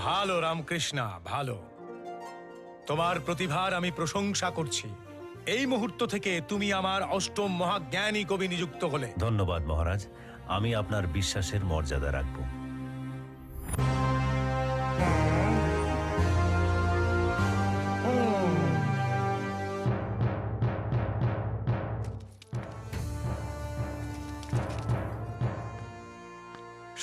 ভালো রামকৃষ্ণা, ভালো। তোমার প্রতিভার আমি প্রশংসা করছি। এই মুহূর্ত থেকে তুমি আমার অষ্টম মহাজ্ঞানী কবি নিযুক্ত হলে। ধন্যবাদ মহারাজ, আমি আপনার বিশ্বাসের মর্যাদা রাখব।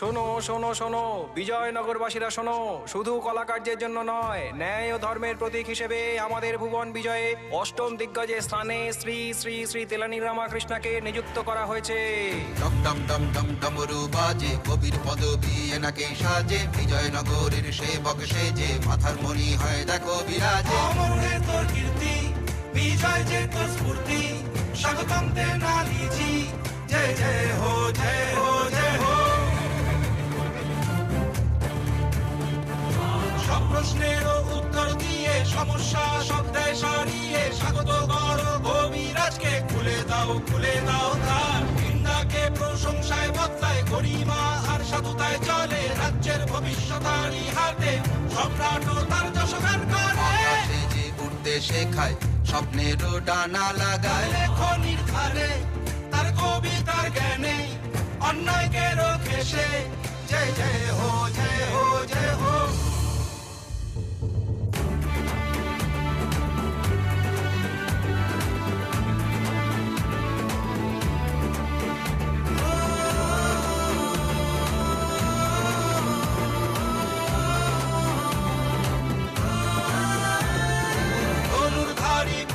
শোনো শোনো শোনো বিজয়নগরবাসীরা শোনো, শুধু কলাকার্যের জন্য নয়, ন্যায় ও ধর্মের প্রতীক হিসেবে আমাদের ভুবন বিজয়ে অষ্টম দিগ্গজের স্থানে শ্রী শ্রী শ্রী তেলানী রামকৃষ্ণকে নিযুক্ত করা হয়েছে। ডম ডম ডম ডম ডমরু বাজে, কবির পদবী এনাকে সাজে, বিজয়নগরের সেবক সেজে, মাথার মণি হয় দেখো বিরাজে। অমর হে তোর কীর্তি, বিজয় যে তোর স্ফূর্তি, স্বাগতম তেনালীজি, জয় জয় হো জয় হো জয় হো। সব প্রশ্নেরও উত্তর দিয়ে, সমস্যা শব্দে সারিয়ে, স্বাগত করো কবিরাজকে, খুলে দাও দ্বার। নিন্দাকে প্রশংসায় বদলায়, গরিমা আর সাধুতায় চলে, রাজ্যের ভবিষ্যতারই হাতে সম্রাটও তার যশগান করে। আকাশে যে উঠতে শেখায়, স্বপ্নেরও ডানা লাগায়, লেখো নির্ধারে তার কবিতার জ্ঞানে, অন্যায়কে রোখে সে, জয় জয় হো জয় হো জয় হো।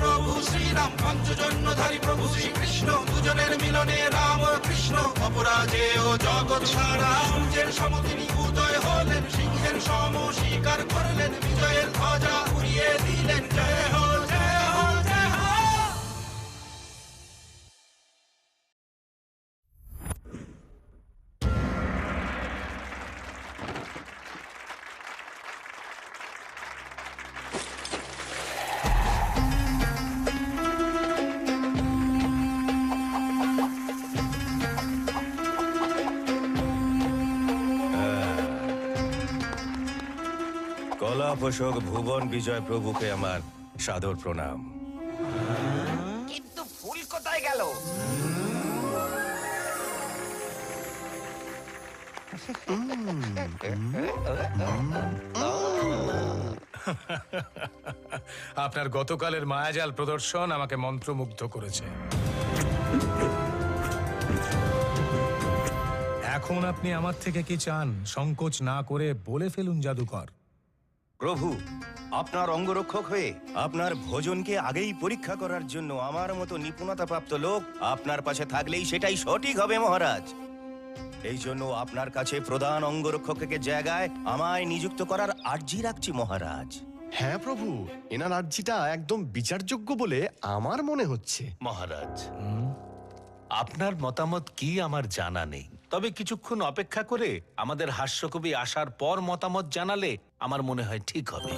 প্রভু শ্রীরাম, পঞ্চজন্যধারী প্রভু শ্রীকৃষ্ণ, দুজনের মিলনে রাম ও কৃষ্ণ, অপরাজে ও জগৎ সারা। সূর্যের সম তিনি উদয় হলেন, সিংহের সম স্বীকার করলেন, বিজয়ের ধ্বজা উড়িয়ে দিলেন, জয় হো জয় হো জয় হো। কলা পোষক ভুবন বিজয় প্রভুকে আমার সাদর প্রণাম। কিন্তু ফুল কোথায় গেল? আপনার গতকালের মায়াজাল প্রদর্শন আমাকে মন্ত্রমুগ্ধ করেছে। এখন আপনি আমার থেকে কি চান? সংকোচ না করে বলে ফেলুন জাদুকর। প্রভু, আপনার অঙ্গরক্ষক হয়ে আপনার ভোজনকে আগেই পরীক্ষা করার জন্য আমার মতো নিপুণতাপ্রাপ্ত লোক আপনার পাশে থাকলেই সেটাই সঠিক হবে মহারাজ। এই জন্য আপনার কাছে প্রধান অঙ্গরক্ষকের জায়গায় আমায় নিযুক্ত করার আর্জি রাখছি মহারাজ। হ্যাঁ প্রভু, এনার আর্জিটা একদম বিচারযোগ্য বলে আমার মনে হচ্ছে। মহারাজ, আপনার মতামত কি আমার জানা নেই, তবে কিছুক্ষণ অপেক্ষা করে আমাদের হাস্যকবি আসার পর মতামত জানালে আমার মনে হয় ঠিক হবে।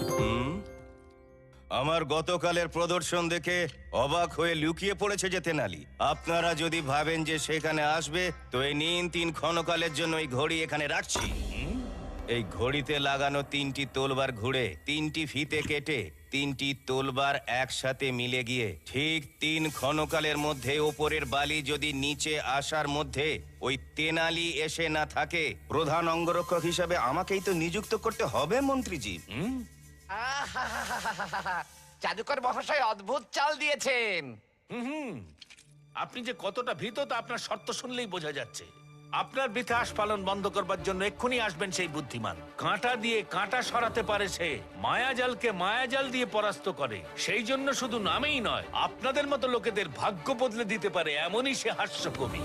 আমার গতকালের প্রদর্শন দেখে অবাক হয়ে লুকিয়ে পড়েছে যে তেনালি। আপনারা যদি ভাবেন যে সেখানে আসবে, তো এই নিন 3 ক্ষণকালের জন্য এই ঘড়ি এখানে রাখছি। এই ঘড়িতে লাগানো 3টি তোলবার ঘুরে 3টি ফিতে কেটে 3টি তোলবার একসাথে মিলে গিয়ে ঠিক 3 ক্ষণকালের মধ্যে ওপরের বালি যদি নিচে আসার মধ্যে ওই তেনালি এসে না থাকে, প্রধান অঙ্গরক্ষক হিসাবে আমাকেই তো নিযুক্ত করতে হবে মন্ত্রীজি। জাদুকর মহাশয় অদ্ভুত চাল দিয়েছেন। আপনি যে কতটা ভীত তা আপনার শর্ত শুনলেই বোঝা যাচ্ছে। আপনার বৃথা আস্ফালন বন্ধ করবার জন্য এক্ষুনি আসবেন সেই বুদ্ধিমান। কাঁটা দিয়ে কাঁটা সরাতে পারে সে, মায়াজালকে মায়াজাল দিয়ে পরাস্ত করে। সেই জন্য শুধু নামেই নয়, আপনাদের মতো লোকেদের ভাগ্য বদলে দিতে পারে এমনই সে হাস্যকবি।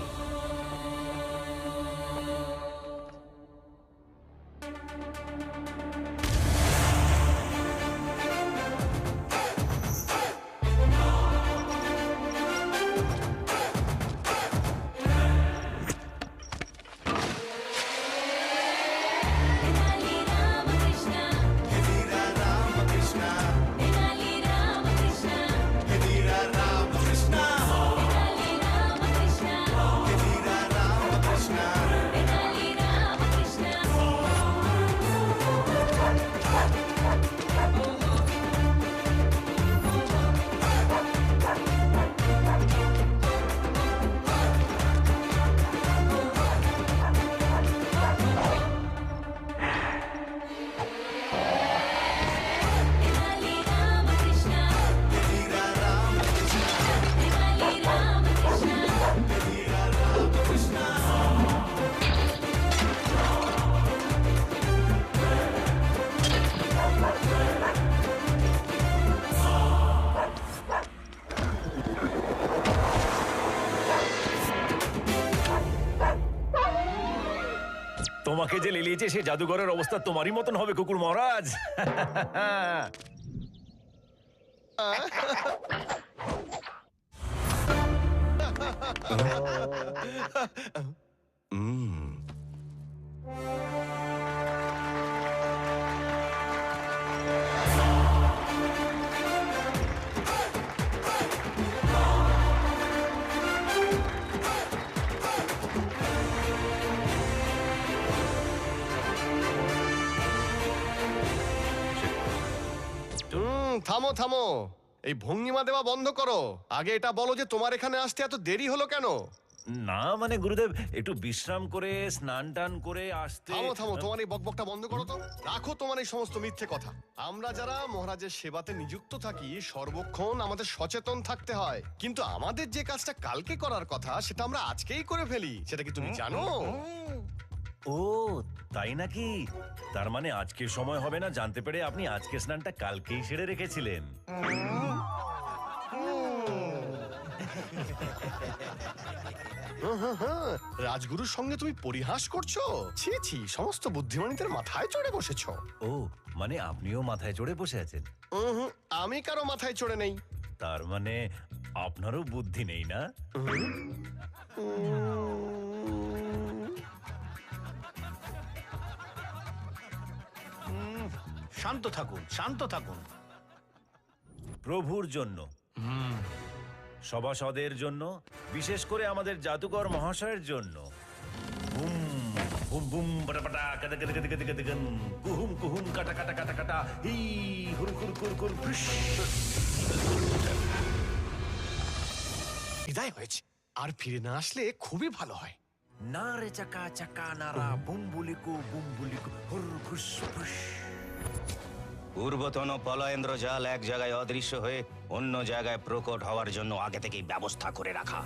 তোমাকে যে লেলিয়েছে সে জাদুঘরের অবস্থা তোমারই মতন হবে কুকুর মহারাজ। থামো থামো, এই ভঙ্গিমা দেওয়া বন্ধ করো। আগে এটা বলো যে তোমার এখানে আসতে এত দেরি হলো কেন? না মানে গুরুদেব, একটু বিশ্রাম করে স্নান টান করে আসতে। থামো থামো, তোমার এই বকবকটা বন্ধ করো তো। রাখো তোমার এই সমস্ত মিথ্যে কথা। আমরা যারা মহারাজের সেবাতে নিযুক্ত থাকি সর্বক্ষণ আমাদের সচেতন থাকতে হয়, কিন্তু আমাদের যে কাজটা কালকে করার কথা সেটা আমরা আজকেই করে ফেলি। সেটা কি তুমি জানো? ও তাই নাকি? তার মানে আজকে সময় হবে না জানতে পেরে আপনি আজকে স্নানটা কালকেই সেরে রেখেছিলেন। রাজগুরুর সঙ্গে তুমি পরিহাস করছো? ছি ছি, সমস্ত বুদ্ধিমানীদের মাথায় চড়ে বসেছো। ও মানে আপনিও মাথায় চড়ে বসে আছেন? আমি কারো মাথায় চড়ে নেই। তার মানে আপনারও বুদ্ধি নেই না? শান্ত থাকুন, শান্ত থাকুন। প্রভুর জন্য, সভাসদের জন্য, বিশেষ করে আমাদের জাদুকর মহাশয়ের জন্য। বুম বুম বুম পাটা পাটা কাটা কাটা কাটা কাটা কাটা কুহুম কুহুম কাটা কাটা কাটা কাটা হি হুর হুর কুর কুর ফ্রিশ। বিদায় হয়েছে, আর ফিরে না আসলে খুবই ভালো হয়। না রে চাকা চাকা নারা বুম্বুলিকু বুম্বুলিকু হুর ফুস ফুস। পূর্বতন পলয়েন্দ্র জাল এক জায়গায় অদৃশ্য হয়ে অন্য জায়গায় প্রকট হওয়ার জন্য আগে থেকেই ব্যবস্থা করে রাখা।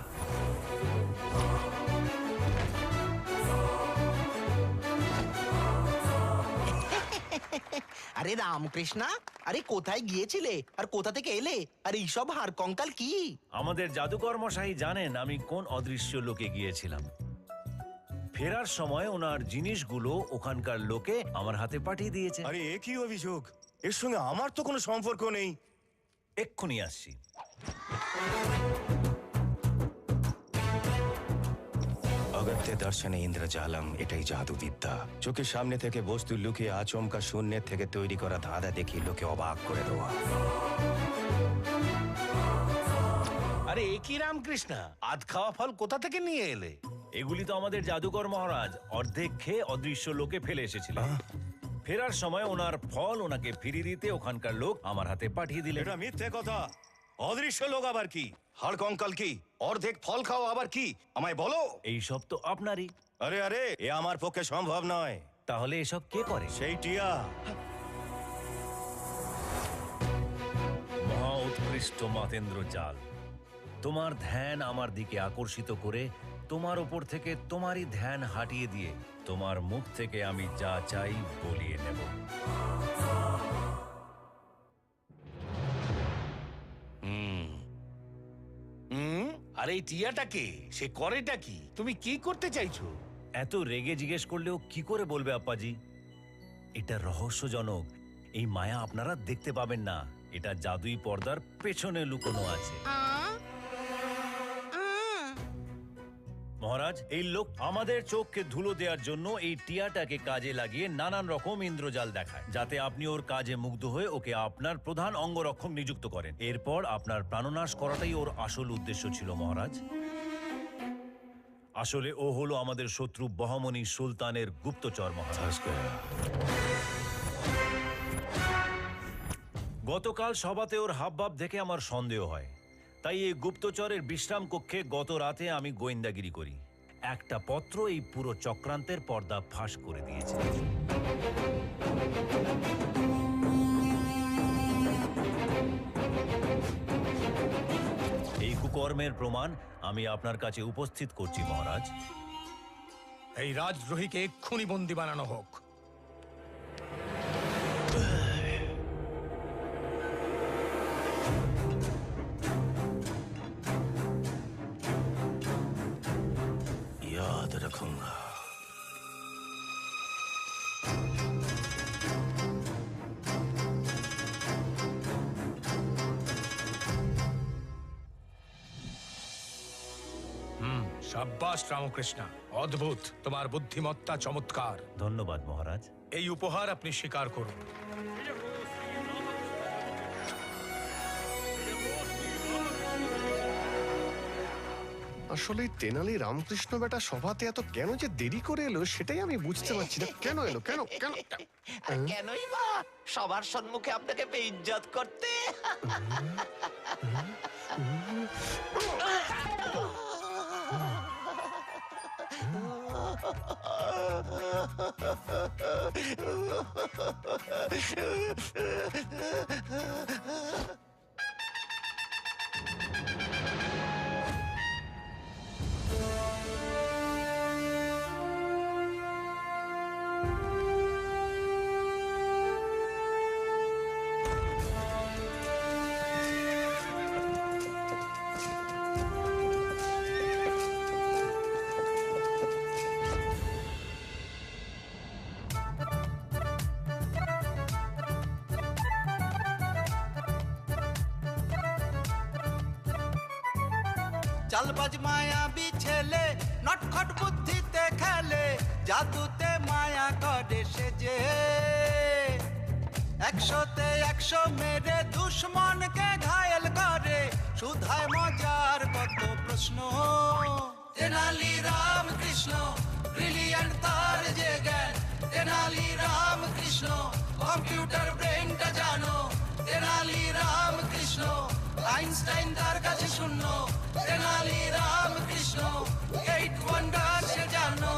আরে রামকৃষ্ণা, আরে কোথায় গিয়েছিলে আর কোথা থেকে এলে? আর এইসব হাড় কঙ্কাল কি? আমাদের জাদুকর মশাই জানেন আমি কোন অদৃশ্য লোকে গিয়েছিলাম। ফেরার সময় ওনার জিনিসগুলো ওখানকার লোকে আমার হাতে পাঠিয়ে দিয়েছে। আরে এ কি অভিযোগ? এর সঙ্গে আমার তো কোনো সম্পর্ক নেই। এক্ষুনি আসছি। অগত্যে দর্শনে ইন্দ্রজালম, এটাই জাদুবিদ্যা। চোখের সামনে থেকে বস্তু লুকিয়ে আচমকা শূন্যের থেকে তৈরি করা ধাঁধা দেখি লোকে অবাক করে দেওয়া। আরে এ কি রামকৃষ্ণা, আধ খাওয়া ফল কোথা থেকে নিয়ে এলে? এগুলি তো আমাদের জাদুকর মহারাজ অর্ধেক খেয়ে অদৃশ্য লোকে ফেলে এসেছিলেন। ফেরার সময় ওনার ফল ওনাকে ফিরিয়ে দিতে ওখানকার লোক আমার হাতে পাঠিয়ে দিলেন। এটা মিথ্যে কথা। অদৃশ্য লোক আবার কি? হাড় কঙ্কাল কি? অর্ধেক ফল খাওয়া আবার কি? আমায় বলো। এইসব তো আপনারই। আরে আরে, এ আমার পক্ষে সম্ভব নয়। তাহলে এসব কে করে? সেই টিয়া। মহা উৎকৃষ্ট মাতেন্দ্র জাল, তোমার ধ্যান আমার দিকে আকর্ষিত করে তোমার উপর থেকে তোমারই ধ্যান হাটিয়ে দিয়ে তোমার মুখ থেকে আমি যা চাই বলিয়ে নেব। আর এই টিয়াটা কে? সে করেটা কি? তুমি কি করতে চাইছো? এত রেগে জিজ্ঞেস করলেও কি করে বলবে আপ্পাজি? এটা রহস্যজনক। এই মায়া আপনারা দেখতে পাবেন না। এটা জাদুই পর্দার পেছনে লুকোনো আছে। মহারাজ, এই লোক আমাদের চোখকে ধুলো দেওয়ার জন্য এই টিয়াটাকে কাজে লাগিয়ে নানান রকম ইন্দ্রজাল দেখায়, যাতে আপনি ওর কাজে মুগ্ধ হয়ে ওকে আপনার প্রধান অঙ্গরক্ষক নিযুক্ত করেন। এরপর আপনার প্রাণনাশ করাটাই ওর আসল উদ্দেশ্য ছিল মহারাজ। আসলে ও হলো আমাদের শত্রু বহমনি সুলতানের গুপ্তচর মহারাজ। গতকাল সভাতে ওর হাবভাব দেখে আমার সন্দেহ হয়, তাই এই গুপ্তচরের বিশ্রাম কক্ষে গত রাতে আমি গোয়েন্দাগিরি করি। একটা পত্র এই পুরো চক্রান্তের পর্দা ফাঁস করে দিয়েছে। এই কুকর্মের প্রমাণ আমি আপনার কাছে উপস্থিত করছি মহারাজ। এই রাজদ্রোহীকে এক্ষুনি বন্দী বানানো হোক। याद रखूंगा। সাব্বাস রামকৃষ্ণ, অদ্ভুত, তোমার বুদ্ধিমত্তা চমৎকার। ধন্যবাদ মহারাজ। এই উপহার আপনি স্বীকার করুন। আসলে তেনালি রামকৃষ্ণ বেটা সভাতে এত কেন যে দেরি করে এলো সেটাই আমি বুঝতে পারছি না। কেন এলো, কেন কেন? আর কেনই বা সবার সম্মুখে আপনাকে বেইজ্জত করতে? চালবাজ মায়াবী ছেলে, নটখট বুদ্ধিতে খেলে, জাদুতে মায়া করে সে যে 100তে 100 মেরে দুশ্মনকে ঘায়েল করে, সুধায় মজার কত প্রশ্ন। তেনালি রামকৃষ্ণ ব্রিলিয়ান্ট তার যে জ্ঞান, তেনালি রামকৃষ্ণ কম্পিউটার ব্রেনটা জানো, তেনালি রামকৃষ্ণ আইনস্টাইন তার কাছে শূন্য, তেনালি রামকৃষ্ণ 8 ওয়ান্ডার সে জানো।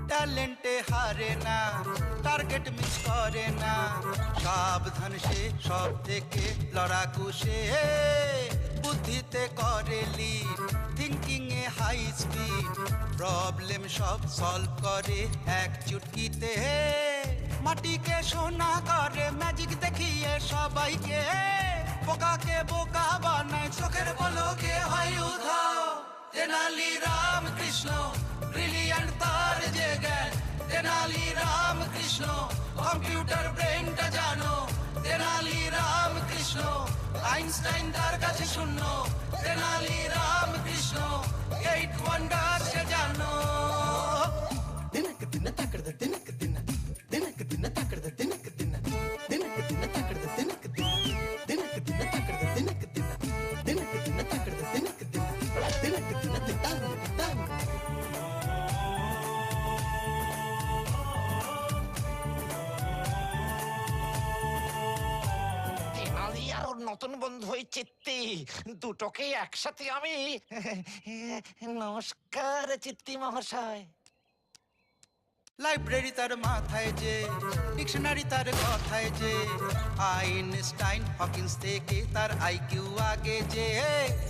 ট্যালেন্টে হারে না, টার্গেট মিস করে না, সাবধান সে সব থেকে লড়াকু সে, বুদ্ধিতে করে লিড, থিঙ্কিং এ হাই স্পিড, প্রবলেম সব সলভ করে এক চুটকিতে, মাটিকে সোনা করে ম্যাজিক দেখিয়ে সবাইকে, বোকাকে বোকা বানায় চোখের পলকে হয় উধাও। তেনালি রামকৃষ্ণ ব্রিলিয়ান্ট তার যে জ্ঞান, তেনালি রামকৃষ্ণ কম্পিউটার ব্রেনটা জানো, তেনালি রামকৃষ্ণ আইনস্টাইন তার কাছে শূন্য, তেনালি রামকৃষ্ণ 8 ওয়ান্ডার সে জানো। দিনক দিন তাকড় দিনক দিন, দিনক দিন তাকড় দিনক দিন, দিনক দিন তাকড় দিনক দিন, দিনক দিন তাকড় দিনক দিন, দিনক দিন তাকড় দিনক দিন, দিনক দিন তিতান তিতান। তেনালি আর ওর নতুন বন্ধু ওই চিত্তি, দুটোকে একসাথে আমি নমস্কার চিত্তি মহাশয়। লাইব্রেরি তার মাথায় যে, ডিকশনারি তার কথায় যে, আইনস্টাইন হকিন্স থেকে তার আইকিউ আগে যে,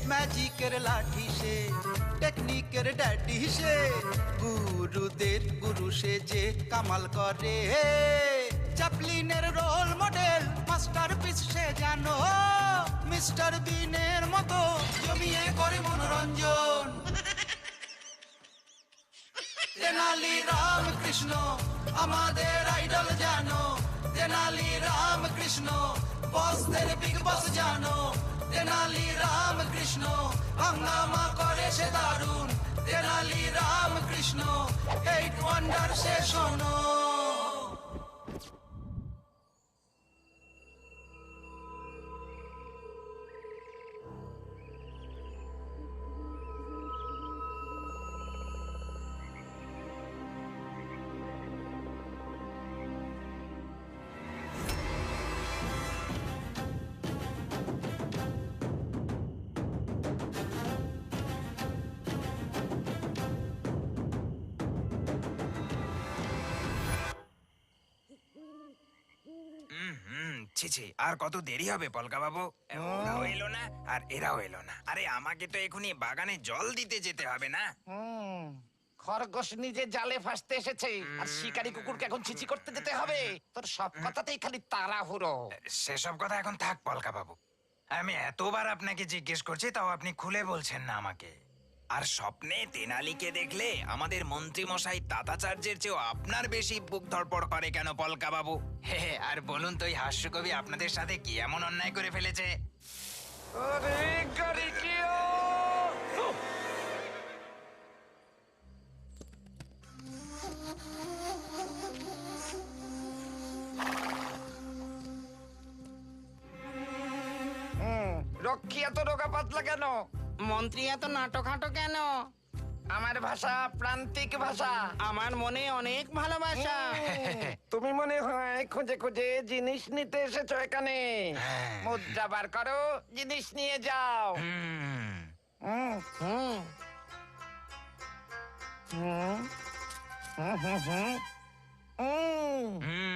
ম্যাজিকের লাঠি সে, টেকনিকের ড্যাডি সে, গুরুদের গুরু সে যে কামাল করে, চ্যাপলিনের রোল মডেল মাস্টার পিস সে জানো, মিস্টার বিনের মতো জমিয়ে করে মনোরঞ্জন। তেনালি রামকৃষ্ণ আমাদের আইডল জানো, তেনালি রামকৃষ্ণ বসদের বিগ বস জানো, তেনালি রামকৃষ্ণ হাঙ্গামা করে সে দারুণ, তেনালি রামকৃষ্ণ 8 ওয়ান্ডার সে শোনো। ছি ছি, আর কত দেরি হবে পলকা বাবু? ওরাও এলো না আর এরাও এলো না। আরে আমাকে তো এখনই বাগানে জল দিতে যেতে হবে না? খরগোশ নিজে জালে ফাঁসতে এসেছে আর শিকারি কুকুরকে এখন চিচি করতে যেতে হবে। তোর সব কথাতেই খালি তাড়াহুড়ো। সেসব কথা এখন থাক পলকা বাবু। আমি এতবার আপনাকে জিজ্ঞেস করছি, তাও আপনি খুলে বলছেন না আমাকে। আর স্বপ্নে তেনালিকে দেখলে আমাদের মন্ত্রী মশাই তাতাচার্যের চেয়েও আপনার বেশি বুক ধড়পড় করে কেন পলকা বাবু? আর বলুন তো, এই হাস্যকবি আপনাদের সাথে কি এমন অন্যায় করে ফেলেছে? রক্ষী এত রোগা পাতলা কেন? মন্ত্রী এত নাটক হাঁটো কেন? আমার ভাষা প্রান্তিক ভাষা। আমার মনে অনেক ভালোবাসা। তুমি মনে হয় খুঁজে খুঁজে জিনিস নিতে এসেছো এখানে। মুদ্রা বার করো, জিনিস নিয়ে যাও। হুম, হুম। হুম, হুম, হুম, হুম। হুম।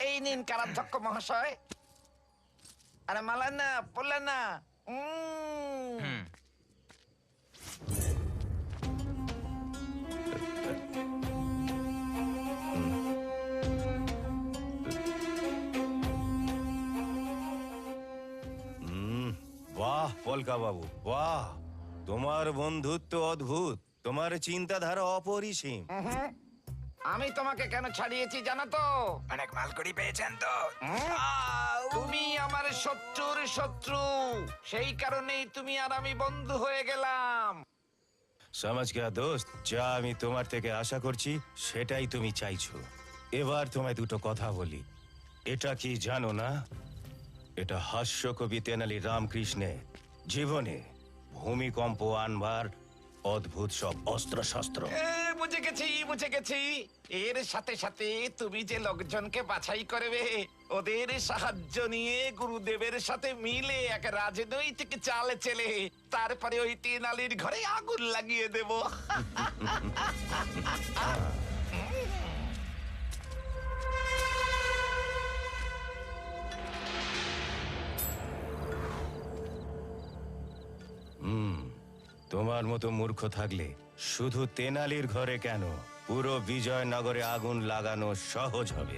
এই নিন কারাধ্যক্ষ মহাশয়। আরে মালা না, বললেন না। বাহ পলকা বাবু, বাহ! তোমার বন্ধুত্ব অদ্ভুত, তোমার চিন্তাধারা অপরিসীম। আমি তোমাকে কেন ছাড়িয়েছি জানো তো? অনেক মালকড়ি পেয়েছেন তো? তুমি আমার শত্রুর শত্রু, সেই কারণেই তুমি আর আমি বন্ধু হয়ে গেলাম। সমাজ গয়া দোস্ত, যা আমি তোমার থেকে আশা করছি সেটাই তুমি চাইছো। এবার তোমায় দুটো কথা বলি। এটা কি জানো না, এটা হাস্যকবি তেনালি রামকৃষ্ণের জীবনে ভূমিকম্প আনবার অদ্ভুত সব অস্ত্র শস্ত্র। বুঝে গেছি, বুঝে গেছি। এর সাথে সাথে তুমি যে লোকজনকে বাছাই করবে, ওদের সাহায্য নিয়ে গুরুদেবের সাথে মিলে এক রাজনৈতিক চালে চেলে তারপরে ওই তেনালির ঘরে আগুন লাগিয়ে দেব। তোমার মতো মূর্খ থাকলে শুধু তেনালির ঘরে কেন, পুরো বিজয়নগরে আগুন লাগানো সহজ হবে।